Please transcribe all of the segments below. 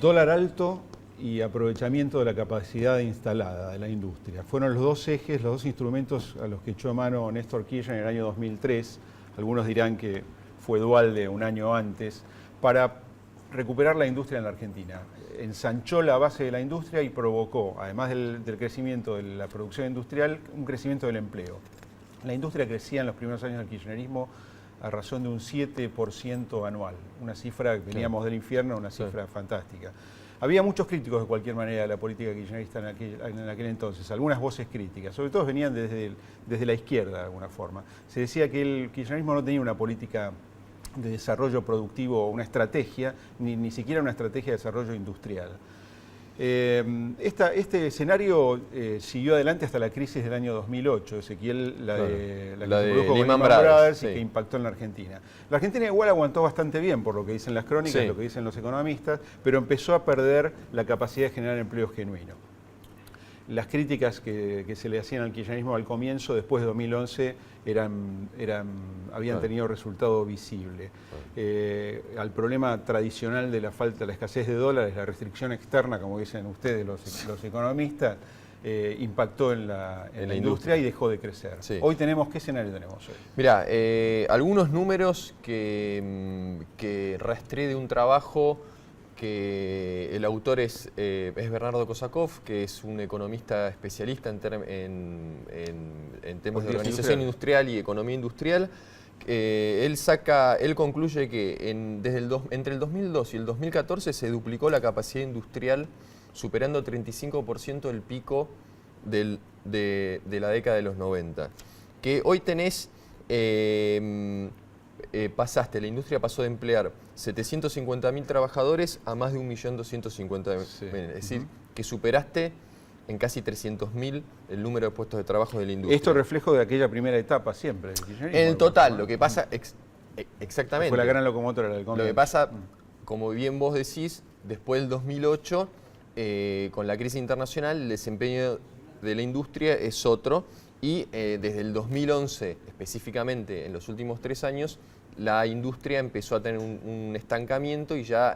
Dólar alto y aprovechamiento de la capacidad instalada de la industria. Fueron los dos ejes, los dos instrumentos a los que echó mano Néstor Kirchner en el año 2003. Algunos dirán que fue Duhalde un año antes, para recuperar la industria en la Argentina. Ensanchó la base de la industria y provocó, además del crecimiento de la producción industrial, un crecimiento del empleo. La industria crecía en los primeros años del kirchnerismo a razón de un 7% anual, una cifra que veníamos del infierno, una cifra fantástica. Había muchos críticos de cualquier manera de la política kirchnerista en aquel entonces, algunas voces críticas, sobre todo venían desde la izquierda de alguna forma. Se decía que el kirchnerismo no tenía una política de desarrollo productivo, una estrategia, ni siquiera una estrategia de desarrollo industrial. Este escenario siguió adelante hasta la crisis del año 2008, Ezequiel, la que se produjo con Lehman Brothers y que impactó en la Argentina. La Argentina igual aguantó bastante bien, por lo que dicen las crónicas, lo que dicen los economistas, pero empezó a perder la capacidad de generar empleo genuino. Las críticas que se le hacían al kirchnerismo al comienzo, después de 2011, habían tenido resultado visible. Al problema tradicional de la escasez de dólares, la restricción externa, como dicen ustedes los economistas, impactó en la industria y dejó de crecer. Hoy tenemos, ¿qué escenario tenemos hoy? Mirá, algunos números que rastreé de un trabajo que el autor es Bernardo Kosakov, que es un economista especialista en temas de organización industrial y economía industrial. Él concluye que entre el 2002 y el 2014 se duplicó la capacidad industrial, superando 35% el pico de la década de los 90. Que hoy tenés... la industria pasó de emplear 750.000 trabajadores a más de 1.250.000. Es decir, que superaste en casi 300.000 el número de puestos de trabajo de la industria. Esto es reflejo de aquella primera etapa siempre. En el total, lo que pasa, exactamente. Fue la gran locomotora del convenio. Lo que pasa, como bien vos decís, después del 2008, con la crisis internacional, el desempeño de la industria es otro. Y desde el 2011, específicamente en los últimos 3 años, la industria empezó a tener un estancamiento y ya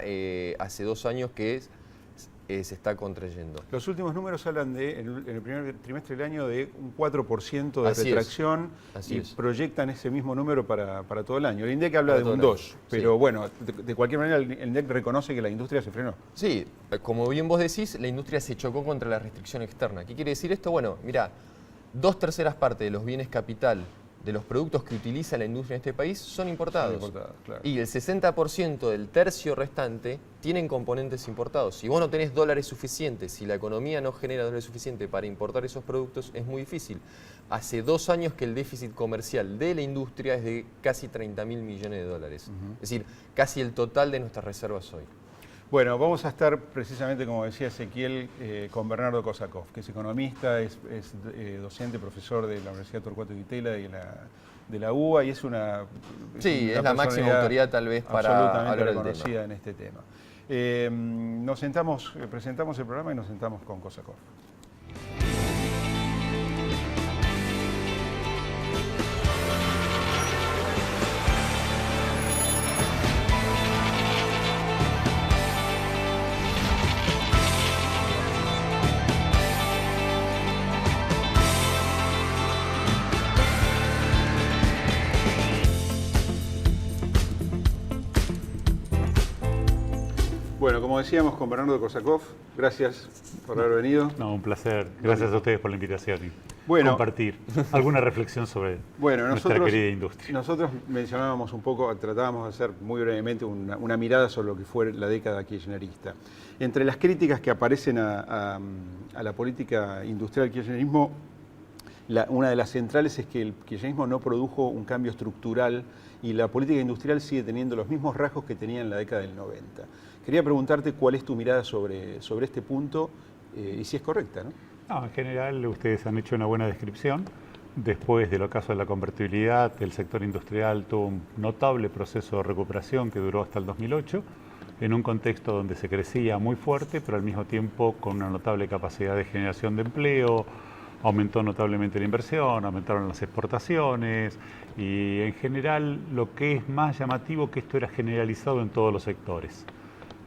hace 2 años que se está contrayendo. Los últimos números hablan en el primer trimestre del año de un 4% de retracción y proyectan ese mismo número para todo el año. El INDEC habla de un 2%, pero bueno, de cualquier manera el INDEC reconoce que la industria se frenó. Sí, como bien vos decís, la industria se chocó contra la restricción externa. ¿Qué quiere decir esto? Bueno, mirá, 2/3 partes de los bienes capital de los productos que utiliza la industria en este país son importados. Claro. Y el 60% del tercio restante tienen componentes importados. Si vos no tenés dólares suficientes, si la economía no genera dólares suficientes para importar esos productos, es muy difícil. Hace 2 años que el déficit comercial de la industria es de casi 30.000 millones de dólares. Es decir, casi el total de nuestras reservas hoy. Bueno, vamos a estar precisamente, como decía Ezequiel, con Bernardo Kosakov, que es economista, es docente, profesor de la Universidad Torcuato Di Tella y de la UBA, y es una es la máxima autoridad tal vez para hablar reconocida en este tema. Presentamos el programa y nos sentamos con Kosakov. Bueno, como decíamos con Bernardo Kosakov, gracias por haber venido. No, un placer. Gracias a ustedes por la invitación y compartir alguna reflexión sobre nuestra querida industria. Nosotros mencionábamos un poco, tratábamos de hacer muy brevemente una mirada sobre lo que fue la década kirchnerista. Entre las críticas que aparecen a la política industrial del kirchnerismo, una de las centrales es que el kirchnerismo no produjo un cambio estructural y la política industrial sigue teniendo los mismos rasgos que tenía en la década del 90. Quería preguntarte cuál es tu mirada sobre este punto y si es correcta, ¿no? No, en general ustedes han hecho una buena descripción. Después del ocaso de la convertibilidad, el sector industrial tuvo un notable proceso de recuperación que duró hasta el 2008, en un contexto donde se crecía muy fuerte, pero al mismo tiempo con una notable capacidad de generación de empleo. Aumentó notablemente la inversión, aumentaron las exportaciones y en general lo que es más llamativo que esto era generalizado en todos los sectores.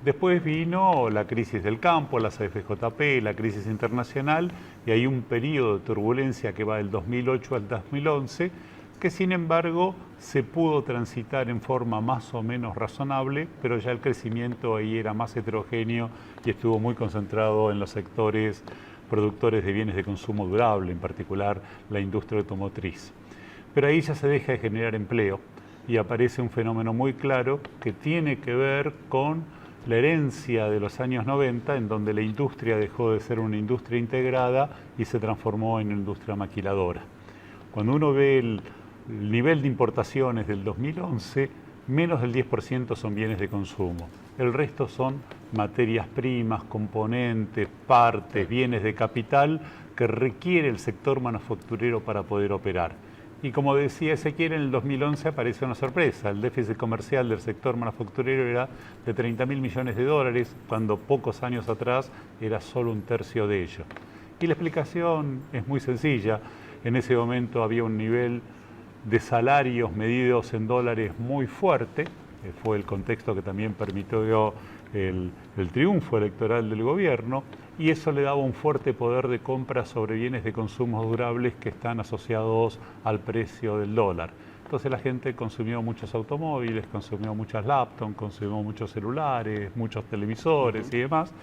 Después vino la crisis del campo, las AFJP, la crisis internacional, y hay un periodo de turbulencia que va del 2008 al 2011, que sin embargo se pudo transitar en forma más o menos razonable, pero ya el crecimiento ahí era más heterogéneo y estuvo muy concentrado en los sectores productores de bienes de consumo durable, en particular la industria automotriz. Pero ahí ya se deja de generar empleo y aparece un fenómeno muy claro que tiene que ver con la herencia de los años 90, en donde la industria dejó de ser una industria integrada y se transformó en una industria maquiladora. Cuando uno ve el nivel de importaciones del 2011, menos del 10% son bienes de consumo. El resto son materias primas, componentes, partes, bienes de capital que requiere el sector manufacturero para poder operar. Y como decía Ezequiel, en el 2011 apareció una sorpresa. El déficit comercial del sector manufacturero era de 30.000 millones de dólares, cuando pocos años atrás era solo un tercio de ello. Y la explicación es muy sencilla. En ese momento había un nivel de salarios medidos en dólares muy fuerte. Fue el contexto que también permitió el triunfo electoral del gobierno, y eso le daba un fuerte poder de compra sobre bienes de consumo durables que están asociados al precio del dólar. Entonces la gente consumió muchos automóviles, consumió muchas laptops, consumió muchos celulares, muchos televisores y demás.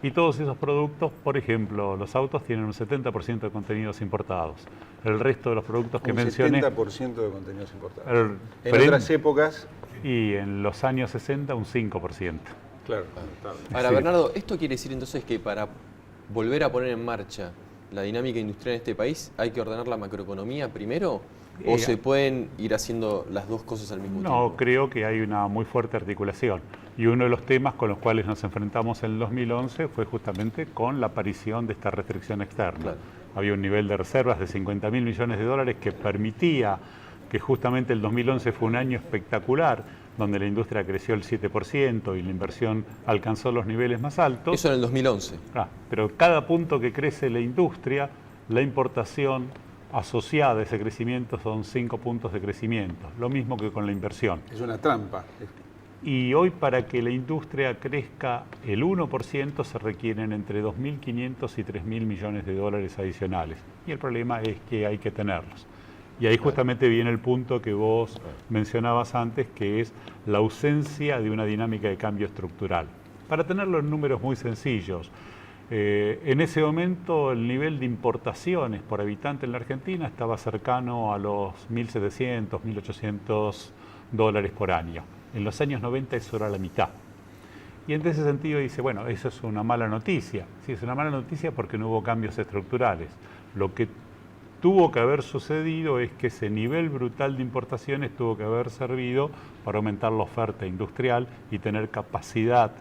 Y todos esos productos, por ejemplo, los autos tienen un 70% de contenidos importados. El resto de los productos que mencioné... Un 70% de contenidos importados. En otras épocas... Y en los años 60 un 5%. Claro. Ahora, Sí. Bernardo, ¿esto quiere decir entonces que para volver a poner en marcha la dinámica industrial en este país hay que ordenar la macroeconomía primero? ¿O se pueden ir haciendo las dos cosas al mismo tiempo? No, creo que hay una muy fuerte articulación. Y uno de los temas con los cuales nos enfrentamos en el 2011 fue justamente con la aparición de esta restricción externa. Claro. Había un nivel de reservas de 50.000 millones de dólares que permitía que justamente el 2011 fue un año espectacular, donde la industria creció el 7% y la inversión alcanzó los niveles más altos. Eso en el 2011. Pero cada punto que crece la industria, la importación asociada a ese crecimiento son 5 puntos de crecimiento, lo mismo que con la inversión. Es una trampa. Y hoy para que la industria crezca el 1% se requieren entre 2.500 y 3.000 millones de dólares adicionales. Y el problema es que hay que tenerlos. Y ahí justamente viene el punto que vos mencionabas antes, que es la ausencia de una dinámica de cambio estructural. Para tenerlo en números muy sencillos, en ese momento el nivel de importaciones por habitante en la Argentina estaba cercano a los 1.700, 1.800 dólares por año. En los años 90 eso era la mitad. Y en ese sentido dice, bueno, eso es una mala noticia. Sí, es una mala noticia porque no hubo cambios estructurales. Lo que tuvo que haber sucedido es que ese nivel brutal de importaciones tuvo que haber servido para aumentar la oferta industrial y tener capacidad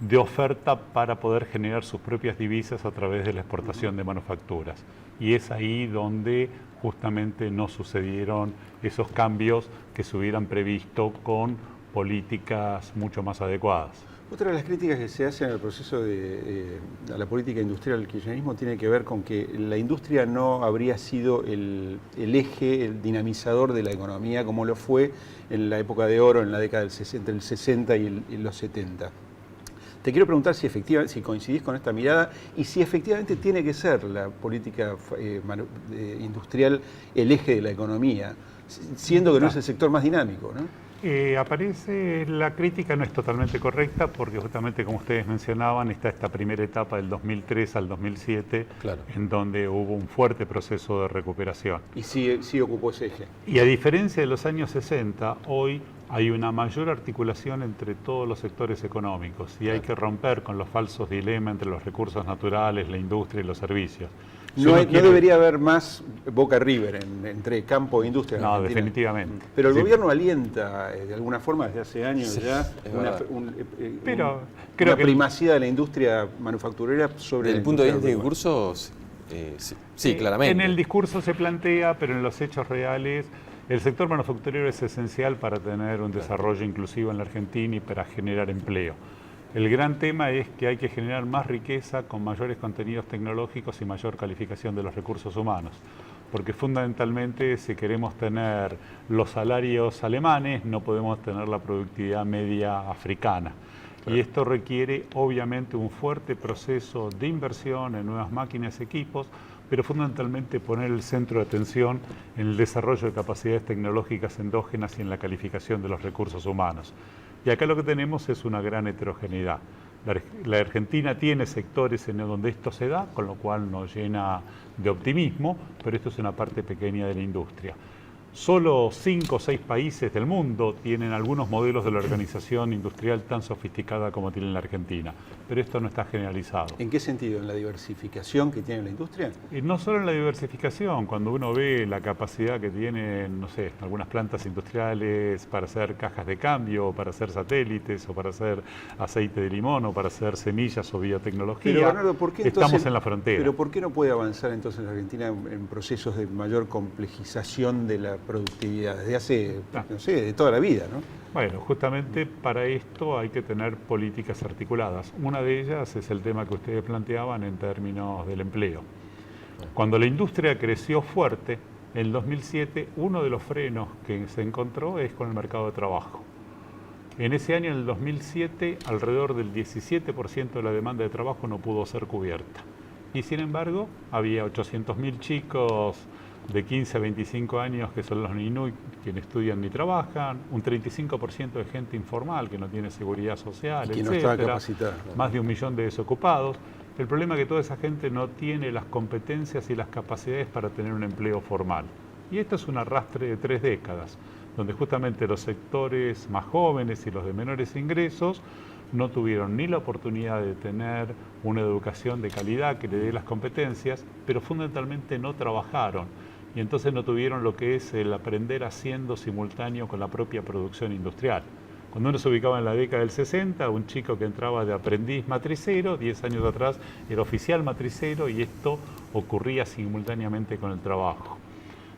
de oferta para poder generar sus propias divisas a través de la exportación de manufacturas. Y es ahí donde justamente no sucedieron esos cambios que se hubieran previsto con políticas mucho más adecuadas. Otra de las críticas que se hacen al proceso a la política industrial del kirchnerismo tiene que ver con que la industria no habría sido el eje, el dinamizador de la economía como lo fue en la época de oro, en la década del 60, entre el 60 y los 70. Te quiero preguntar si efectivamente, si coincidís con esta mirada y si efectivamente tiene que ser la política industrial el eje de la economía, siendo que no es el sector más dinámico, ¿no? La crítica no es totalmente correcta porque justamente como ustedes mencionaban está esta primera etapa del 2003 al 2007 Claro. en donde hubo un fuerte proceso de recuperación. Y sí ocupó ese eje. Y a diferencia de los años 60, hoy hay una mayor articulación entre todos los sectores económicos y hay que romper con los falsos dilemas entre los recursos naturales, la industria y los servicios. No debería haber más Boca River entre campo e industria. No, Argentina. definitivamente. Pero el Sí. gobierno alienta de alguna forma desde hace años Sí, ya es verdad. Pero una creo que primacía de la industria manufacturera sobre Desde el la punto de vista industria de agropecuaria. discursos, sí, claramente. En el discurso se plantea, pero en los hechos reales, el sector manufacturero es esencial para tener un desarrollo inclusivo en la Argentina y para generar empleo. El gran tema es que hay que generar más riqueza con mayores contenidos tecnológicos y mayor calificación de los recursos humanos. Porque fundamentalmente si queremos tener los salarios alemanes, no podemos tener la productividad media africana. Y esto requiere obviamente un fuerte proceso de inversión en nuevas máquinas y equipos, pero fundamentalmente poner el centro de atención en el desarrollo de capacidades tecnológicas endógenas y en la calificación de los recursos humanos. Y acá lo que tenemos es una gran heterogeneidad. La Argentina tiene sectores en donde esto se da, con lo cual nos llena de optimismo, pero esto es una parte pequeña de la industria. Solo 5 o 6 países del mundo tienen algunos modelos de la organización industrial tan sofisticada como tiene la Argentina, pero esto no está generalizado. ¿En qué sentido? ¿En la diversificación que tiene la industria? Y no solo en la diversificación, cuando uno ve la capacidad que tienen, no sé, algunas plantas industriales para hacer cajas de cambio, o para hacer satélites, o para hacer aceite de limón, o para hacer semillas o biotecnología, pero, Bernardo, ¿por qué estamos entonces, en la frontera. Pero ¿por qué no puede avanzar entonces la Argentina en procesos de mayor complejización de la productividad desde hace, no sé, de toda la vida, ¿no? Bueno, justamente para esto hay que tener políticas articuladas. Una de ellas es el tema que ustedes planteaban en términos del empleo. Cuando la industria creció fuerte, en 2007, uno de los frenos que se encontró es con el mercado de trabajo. En ese año, en el 2007, alrededor del 17% de la demanda de trabajo no pudo ser cubierta. Y sin embargo, había 800.000 chicos de 15 a 25 años que son los NINUI, que no estudian ni trabajan, un 35% de gente informal que no tiene seguridad social, que no está capacitada. Más de 1 millón de desocupados. El problema es que toda esa gente no tiene las competencias y las capacidades para tener un empleo formal. Y esto es un arrastre de 3 décadas, donde justamente los sectores más jóvenes y los de menores ingresos no tuvieron ni la oportunidad de tener una educación de calidad que le dé las competencias, pero fundamentalmente no trabajaron. Y entonces no tuvieron lo que es el aprender haciendo simultáneo con la propia producción industrial. Cuando uno se ubicaba en la década del 60, un chico que entraba de aprendiz matricero, 10 años atrás era oficial matricero, y esto ocurría simultáneamente con el trabajo.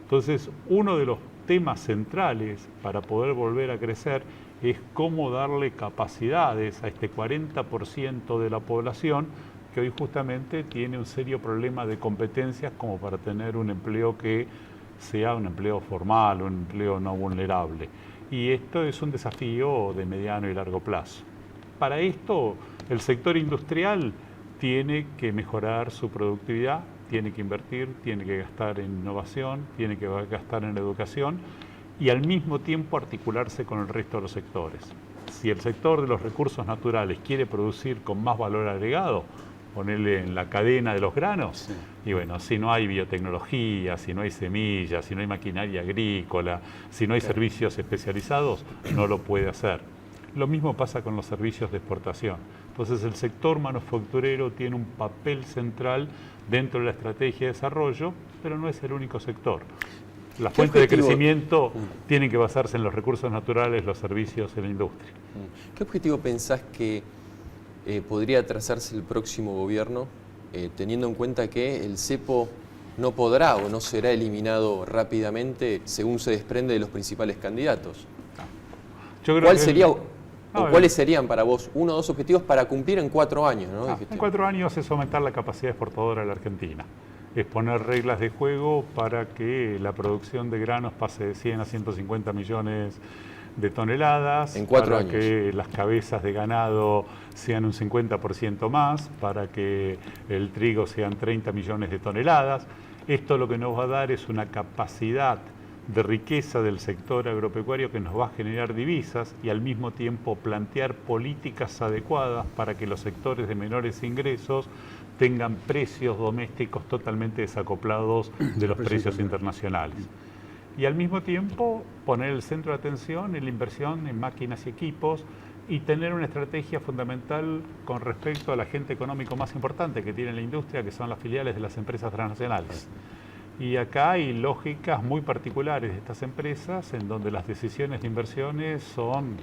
Entonces, uno de los temas centrales para poder volver a crecer es cómo darle capacidades a este 40% de la población que hoy justamente tiene un serio problema de competencias como para tener un empleo que sea un empleo formal, un empleo no vulnerable. Y esto es un desafío de mediano y largo plazo. Para esto, el sector industrial tiene que mejorar su productividad, tiene que invertir, tiene que gastar en innovación, tiene que gastar en educación y al mismo tiempo articularse con el resto de los sectores. Si el sector de los recursos naturales quiere producir con más valor agregado, ponerle en la cadena de los granos, sí. Y bueno, si no hay biotecnología, si no hay semillas, si no hay maquinaria agrícola, si no hay servicios especializados, no lo puede hacer. Lo mismo pasa con los servicios de exportación. Entonces el sector manufacturero tiene un papel central dentro de la estrategia de desarrollo, pero no es el único sector. Las fuentes de crecimiento tienen que basarse en los recursos naturales, los servicios y la industria. ¿Qué objetivo pensás que podría trazarse el próximo gobierno, teniendo en cuenta que el cepo no podrá o no será eliminado rápidamente según se desprende de los principales candidatos? ¿Cuáles serían para vos 1 o 2 objetivos para cumplir en 4 años? ¿No? En 4 años es aumentar la capacidad exportadora de la Argentina. Es poner reglas de juego para que la producción de granos pase de 100 a 150 millones de toneladas, en 4 para años. Que las cabezas de ganado sean un 50% más, para que el trigo sean 30 millones de toneladas. Esto lo que nos va a dar es una capacidad de riqueza del sector agropecuario que nos va a generar divisas y al mismo tiempo plantear políticas adecuadas para que los sectores de menores ingresos tengan precios domésticos totalmente desacoplados de los precios internacionales. Y al mismo tiempo poner el centro de atención en la inversión en máquinas y equipos y tener una estrategia fundamental con respecto al agente económico más importante que tiene la industria, que son las filiales de las empresas transnacionales. Y acá hay lógicas muy particulares de estas empresas en donde las decisiones de inversiones son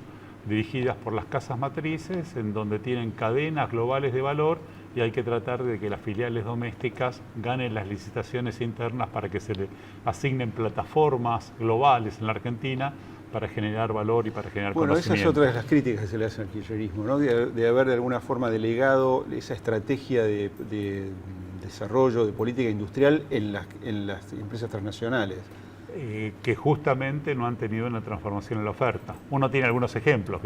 dirigidas por las casas matrices, en donde tienen cadenas globales de valor y hay que tratar de que las filiales domésticas ganen las licitaciones internas para que se le asignen plataformas globales en la Argentina para generar valor y para generar conocimiento. Esa es otra de las críticas que se le hace al kirchnerismo, ¿no? De haber de alguna forma delegado esa estrategia de desarrollo, de política industrial en las empresas transnacionales. que justamente no han tenido una transformación en la oferta. Uno tiene algunos ejemplos.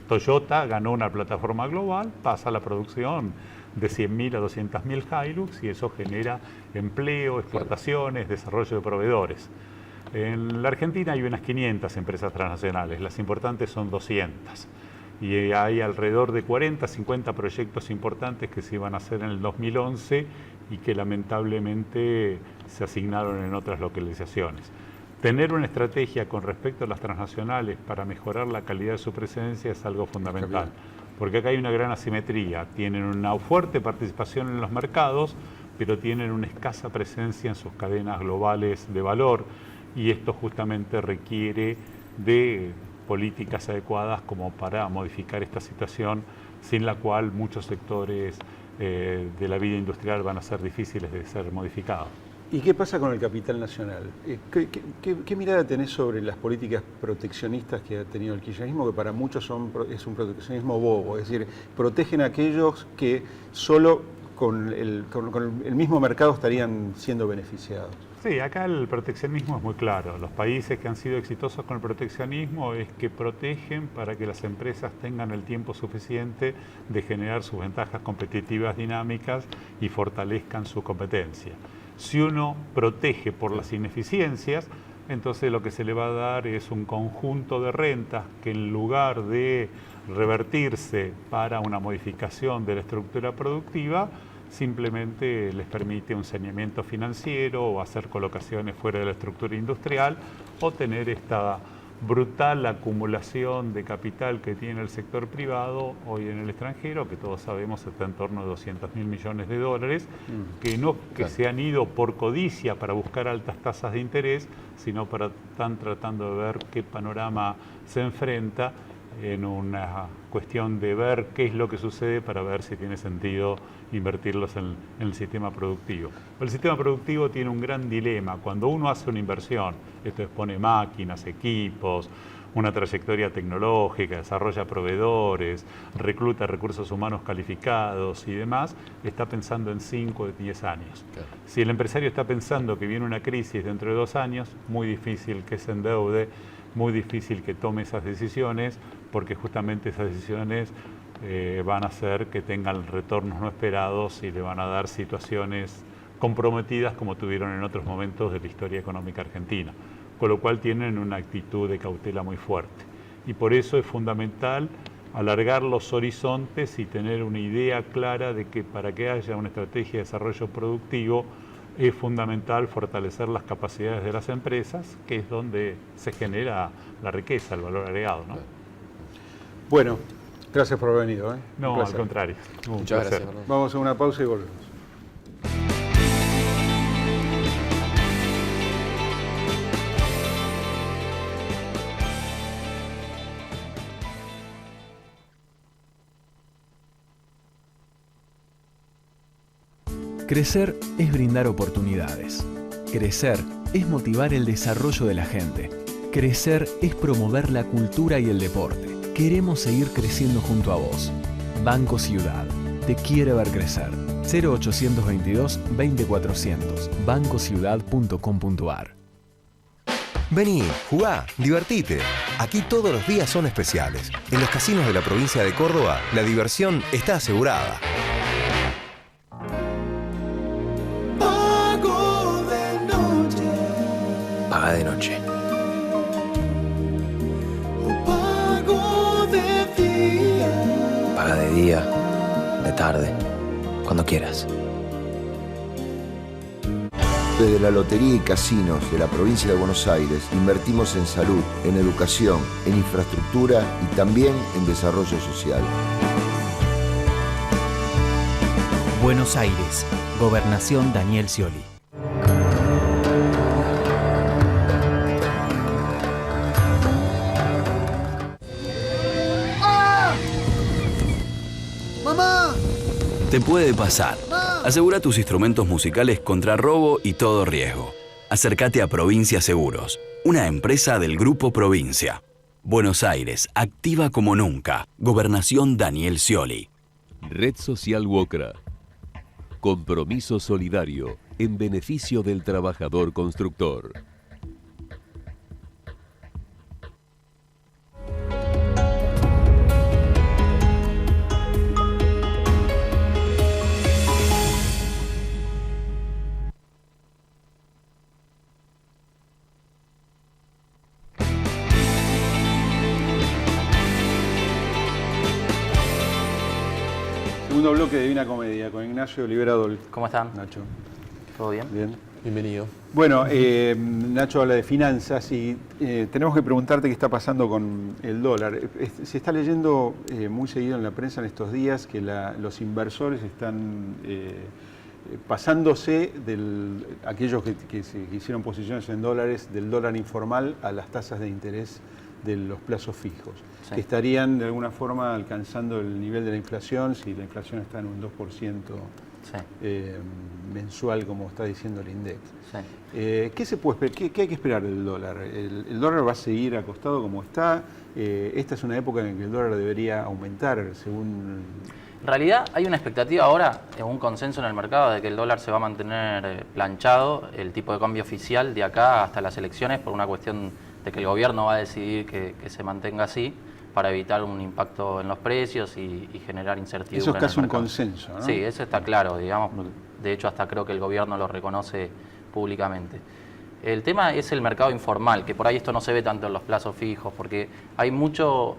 Toyota ganó una plataforma global, pasa la producción de 100.000 a 200.000 Hilux y eso genera empleo, exportaciones, desarrollo de proveedores. En la Argentina hay unas 500 empresas transnacionales, las importantes son 200. Y hay alrededor de 40, 50 proyectos importantes que se iban a hacer en el 2011 y que lamentablemente se asignaron en otras localizaciones. Tener una estrategia con respecto a las transnacionales para mejorar la calidad de su presencia es algo fundamental, porque acá hay una gran asimetría. Tienen una fuerte participación en los mercados, pero tienen una escasa presencia en sus cadenas globales de valor, y esto justamente requiere de políticas adecuadas como para modificar esta situación, sin la cual muchos sectores de la vida industrial van a ser difíciles de ser modificados. ¿Y qué pasa con el capital nacional? ¿Qué mirada tenés sobre las políticas proteccionistas que ha tenido el kirchnerismo, que para muchos es un proteccionismo bobo? Es decir, protegen a aquellos que solo con el mismo mercado estarían siendo beneficiados. Sí, acá el proteccionismo es muy claro. Los países que han sido exitosos con el proteccionismo es que protegen para que las empresas tengan el tiempo suficiente de generar sus ventajas competitivas dinámicas y fortalezcan su competencia. Si uno protege por las ineficiencias, entonces lo que se le va a dar es un conjunto de rentas que, en lugar de revertirse para una modificación de la estructura productiva, simplemente les permite un saneamiento financiero o hacer colocaciones fuera de la estructura industrial, o tener esta brutal acumulación de capital que tiene el sector privado hoy en el extranjero, que todos sabemos está en torno a 200.000 millones de dólares, que se han ido por codicia para buscar altas tasas de interés, sino para están tratando de ver qué panorama se enfrenta, en una cuestión de ver qué es lo que sucede para ver si tiene sentido invertirlos en el sistema productivo. El sistema productivo tiene un gran dilema. Cuando uno hace una inversión, esto es, pone máquinas, equipos, una trayectoria tecnológica, desarrolla proveedores, recluta recursos humanos calificados y demás, está pensando en 5 o 10 años. Claro. Si el empresario está pensando que viene una crisis dentro de 2 años, muy difícil que se endeude, muy difícil que tome esas decisiones, porque justamente esas decisiones van a hacer que tengan retornos no esperados y le van a dar situaciones comprometidas como tuvieron en otros momentos de la historia económica argentina, con lo cual tienen una actitud de cautela muy fuerte. Y por eso es fundamental alargar los horizontes y tener una idea clara de que para que haya una estrategia de desarrollo productivo es fundamental fortalecer las capacidades de las empresas, que es donde se genera la riqueza, el valor agregado, ¿no? Bueno, gracias por haber venido. No, al contrario. Muchas gracias. Vamos a una pausa y volvemos. Crecer es brindar oportunidades. Crecer es motivar el desarrollo de la gente. Crecer es promover la cultura y el deporte. Queremos seguir creciendo junto a vos. Banco Ciudad. Te quiere ver crecer. 0822 20400. bancociudad.com.ar. Vení, jugá, divertite. Aquí todos los días son especiales. En los casinos de la provincia de Córdoba, la diversión está asegurada. Paga de noche. Paga de día, de tarde, cuando quieras. Desde la Lotería y Casinos de la provincia de Buenos Aires invertimos en salud, en educación, en infraestructura y también en desarrollo social. Buenos Aires, Gobernación Daniel Scioli. Te puede pasar. Asegura tus instrumentos musicales contra robo y todo riesgo. Acércate a Provincia Seguros, una empresa del Grupo Provincia. Buenos Aires, activa como nunca. Gobernación Daniel Scioli. Red Social Wocra. Compromiso solidario en beneficio del trabajador constructor. Segundo bloque de Divina Comedia con Ignacio Liberadol. ¿Cómo están? Nacho. ¿Todo bien? Bien. Bienvenido. Bueno, Nacho habla de finanzas y tenemos que preguntarte qué está pasando con el dólar. Se está leyendo muy seguido en la prensa en estos días que los inversores están pasándose aquellos que hicieron posiciones en dólares del dólar informal a las tasas de interés de los plazos fijos, sí, que estarían de alguna forma alcanzando el nivel de la inflación, si la inflación está en un 2% sí, mensual, como está diciendo el INDEX. sí. ¿Qué se puede esperar? ¿Qué hay que esperar del dólar? ¿El dólar va a seguir acostado como está? Esta es una época en que el dólar debería aumentar, según... En realidad hay una expectativa ahora, un consenso en el mercado de que el dólar se va a mantener planchado, el tipo de cambio oficial de acá hasta las elecciones, por una cuestión de que el gobierno va a decidir que se mantenga así para evitar un impacto en los precios y generar incertidumbre. Eso es casi en el un mercado. Consenso, ¿no? Sí, eso está claro, digamos. De hecho, hasta creo que el gobierno lo reconoce públicamente. El tema es el mercado informal, que por ahí esto no se ve tanto en los plazos fijos, porque hay muchos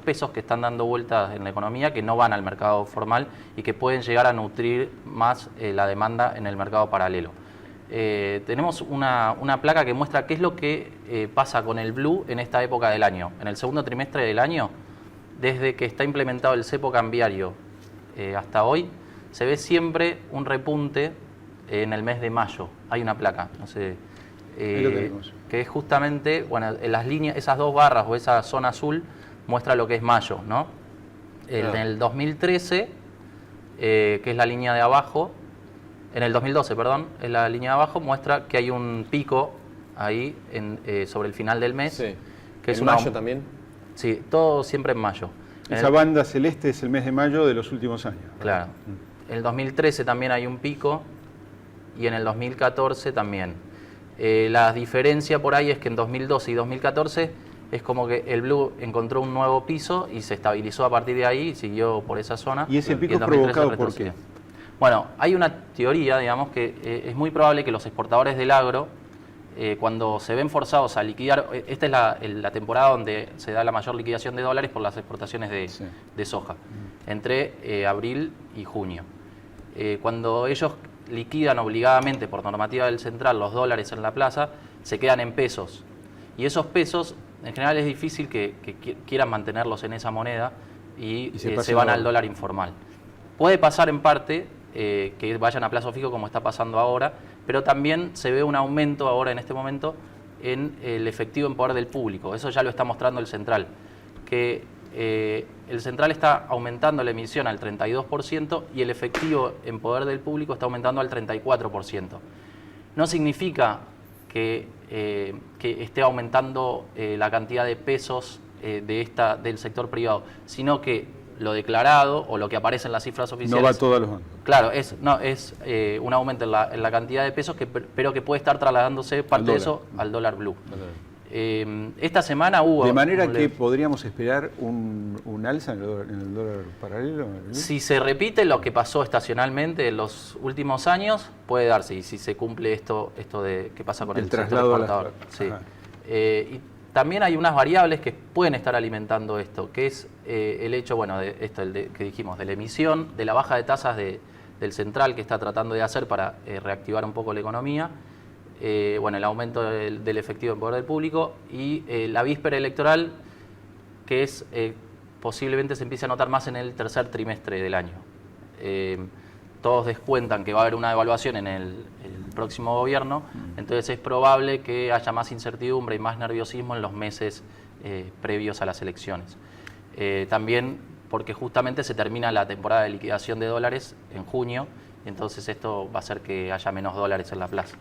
pesos que están dando vueltas en la economía que no van al mercado formal y que pueden llegar a nutrir más la demanda en el mercado paralelo. Tenemos una placa que muestra qué es lo que pasa con el blue en esta época del año. En el segundo trimestre del año, desde que está implementado el cepo cambiario hasta hoy, se ve siempre un repunte en el mes de mayo. Hay una placa, no sé, que es justamente, bueno, en las líneas, esas dos barras o esa zona azul muestra lo que es mayo, ¿no? En el 2013, que es la línea de abajo, en el 2012, perdón, en la línea de abajo muestra que hay un pico ahí sobre el final del mes. Sí. Que es ¿En mayo también? Sí, todo siempre en mayo. Esa banda celeste es el mes de mayo de los últimos años. Claro. En el 2013 también hay un pico y en el 2014 también. La diferencia por ahí es que en 2012 y 2014 es como que el blue encontró un nuevo piso y se estabilizó a partir de ahí y siguió por esa zona. ¿Y ese pico en es 2013 provocado por retrocedió. qué? Bueno, hay una teoría, digamos, que es muy probable que los exportadores del agro, cuando se ven forzados a liquidar, esta es la temporada donde se da la mayor liquidación de dólares por las exportaciones de soja, entre abril y junio. Cuando ellos liquidan obligadamente por normativa del central los dólares en la plaza, se quedan en pesos. Y esos pesos, en general es difícil que quieran mantenerlos en esa moneda y se van al dólar informal. Puede pasar en parte que vayan a plazo fijo como está pasando ahora, pero también se ve un aumento ahora en este momento en el efectivo en poder del público. Eso ya lo está mostrando el central, que el central está aumentando la emisión al 32% y el efectivo en poder del público está aumentando al 34%. No significa que esté aumentando la cantidad de pesos del sector privado, sino que lo declarado o lo que aparece en las cifras oficiales... No va todo a los bancos. Claro, es un aumento en la cantidad de pesos, pero que puede estar trasladándose parte de eso al dólar blue. Esta semana hubo... De manera que podríamos esperar un alza en el dólar paralelo. Si se repite lo que pasó estacionalmente en los últimos años, puede darse. Y si se cumple esto de que pasa con el traslado exportador. Sí. Y también hay unas variables que pueden estar alimentando esto, que es el hecho, bueno, de esto que dijimos, de la emisión, de la baja de tasas del central que está tratando de hacer para reactivar un poco la economía. Bueno, el aumento del efectivo en poder del público y la víspera electoral, que es posiblemente se empiece a notar más en el tercer trimestre del año. Todos descuentan que va a haber una devaluación en el próximo gobierno, entonces es probable que haya más incertidumbre y más nerviosismo en los meses previos a las elecciones. También porque justamente se termina la temporada de liquidación de dólares en junio, entonces esto va a hacer que haya menos dólares en la plaza.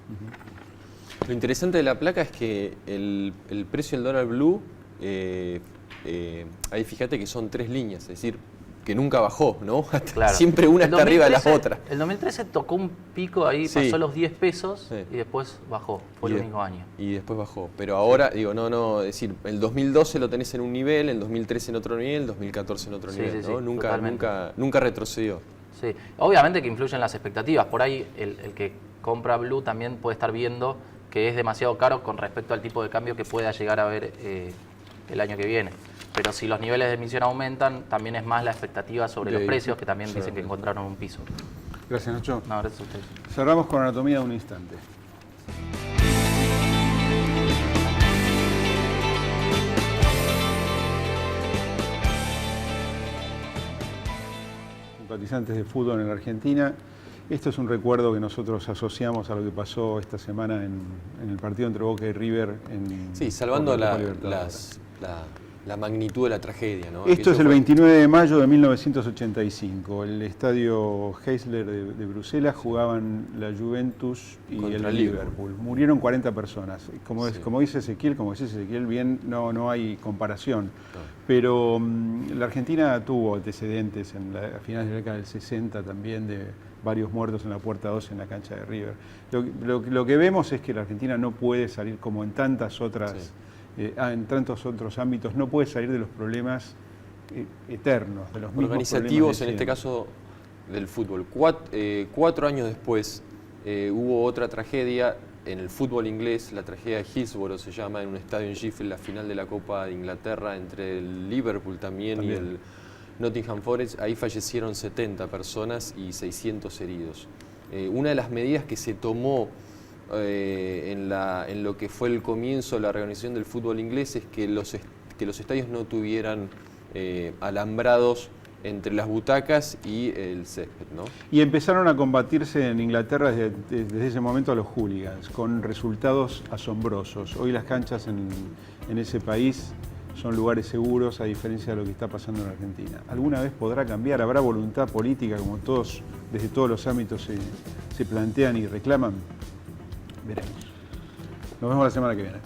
Lo interesante de la placa es que el precio del dólar blue, ahí fíjate que son 3 líneas, es decir, que nunca bajó, ¿no? Claro. Siempre una está arriba de las otras. El 2013 tocó un pico ahí, Sí. pasó los 10 pesos Sí. y después bajó, fue el único año. Y después bajó. Pero ahora, digo, es decir, el 2012 lo tenés en un nivel, el 2013 en otro nivel, el 2014 en otro Sí, nivel, sí, ¿no? sí, Nunca retrocedió. Sí, obviamente que influyen las expectativas. Por ahí el que compra blue también puede estar viendo que es demasiado caro con respecto al tipo de cambio que pueda llegar a haber el año que viene. pero si los niveles de emisión aumentan, también es más la expectativa sobre los precios, que también dicen que encontraron un piso. Gracias, Nacho. No, gracias a ustedes. Cerramos con Anatomía de un instante. Simpatizantes de fútbol en la Argentina. Esto es un recuerdo que nosotros asociamos a lo que pasó esta semana en el partido entre Boca y River. Sí, salvando la magnitud de la tragedia, ¿no? Esto es el 29 de mayo de 1985. El estadio Heysler de Bruselas jugaban la Juventus y el Liverpool. Murieron 40 personas. Como dice Ezequiel, bien, no hay comparación. No. Pero la Argentina tuvo antecedentes a finales de la década del 60 también de varios muertos en la Puerta 12 en la cancha de River. Lo que vemos es que la Argentina no puede salir como en tantas otras... en tantos otros ámbitos, no puede salir de los problemas eternos, de los mismos organizativos, en este caso del fútbol. 4 años después hubo otra tragedia en el fútbol inglés, la tragedia de Hillsborough se llama, en un estadio en Sheffield, la final de la Copa de Inglaterra entre el Liverpool también y el Nottingham Forest. Ahí fallecieron 70 personas y 600 heridos. Una de las medidas que se tomó en lo que fue el comienzo de la reorganización del fútbol inglés es que los estadios no tuvieran alambrados entre las butacas y el césped, ¿no? Y empezaron a combatirse en Inglaterra desde ese momento a los hooligans, con resultados asombrosos. Hoy las canchas en ese país son lugares seguros, a diferencia de lo que está pasando en Argentina. ¿Alguna vez podrá cambiar? ¿Habrá voluntad política, como desde todos los ámbitos se plantean y reclaman? Veremos. Nos vemos la semana que viene.